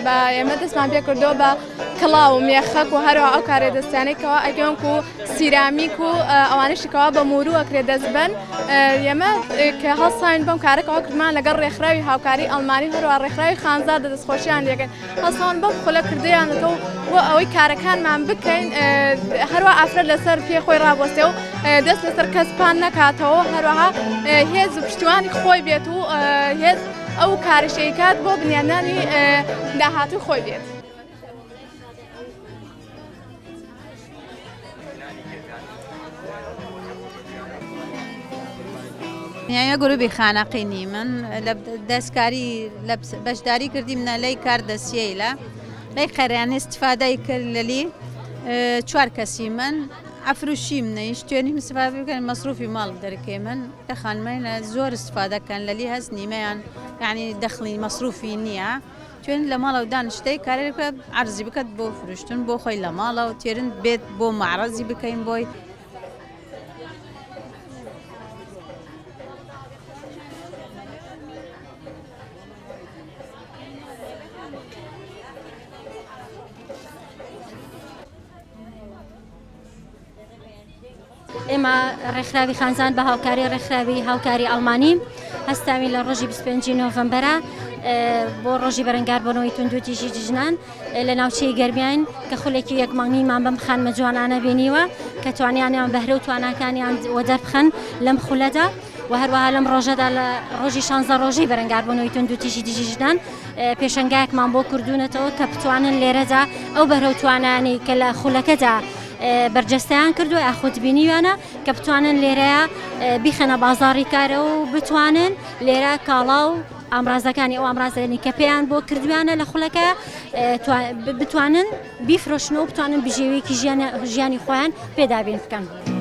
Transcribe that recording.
بە ئێمە دەستمان پێ کردەوە بە کڵاو و مێخەک و هەروە ئەو کارێ دەستیانێکەوە ئەگەن و سیرامیک و ئەوانشتەوە بە موورو ئەکرێ دەستبن ئێمە کە هەڵساین بەم کارەکەەوە کردمان لەگەڵ ڕێکخراوی هاوکاری ئەڵمانی هەروە ڕێکخراوی خانزاد دەستخۆشییان لێگەن هەڵساوان بەم خولە کردیانەوە بۆ ئەوەی کارەکانمان بکەین هەروە ئافرەت لەسەر پێ خۆی ڕابوەستێ و دەست لەسەر کەسپان نەکاتەوە هەروەها هێز پشتیوانی خۆی بێت و هێز ئەو کارشەیەکات بۆ بنیانانی داهاتوو خۆی بێت. نیایە گروپی خانەقینی من لە دەستکاری بەشداری کردیم لەلای کار دەستیەیە لای قەریانی استفادای کرد لەلی 4 کەسی من ئەفروشی منەیش توێنی استفاده بکەن مەصروفی ماڵ دەرکێ من لە خانمانە زۆر استفادەکەن لەلی هەست نیمەیان یعنی دەخلی مەصروفی نییە توێن لە ماڵەوە دانشتەی کارێکە عەرزی بکات بۆ فروشتن بۆ خۆی لە ماڵەوە تێرن بێت بۆ معرەزی بکەین بۆی ئێمە ڕێکخراوی خانزان بە هاوکاری ڕێکخراوی هاوکاری ئەڵمانی هەستاوی لە ڕۆژی 25 نۆڤەمبەرە بۆ ڕۆژی بەرەنگاربوونەوەی توندوتیژی جژنان لە ناوچەی گەرمیان کە خولێکی یەکمانگیمان بەم خانمە جوانانە بینیوە کە توانیانیان بەهرە و تواناکانیان وە دەربخەن لەم خولەدا و هەروەها لەم ڕۆژەدا لە ڕۆژی 16 ڕۆژی بەرەنگاربوونەوەی توندوتیژی جژنان پێشەنگایەکمان بۆ کردوونەتەوە کە بتوانن لێرەدا ئەو بەهرە و توانانی کە لە خولەکەدا بەرجەستەیان کردو ئاخوتبینیوانە کە بتوانن لێرەیە بیخەنە بازاڕی کارە و بتوانن لێرە کاڵا و ئامرازەکانی ئەو ئامرازێنی کە پێیان بۆ کردویانە لە خولەکە بتوانن بیفرۆشنەوە بتوانن بژێوەیەکی ژیانی خۆیان پێدابین بکەن.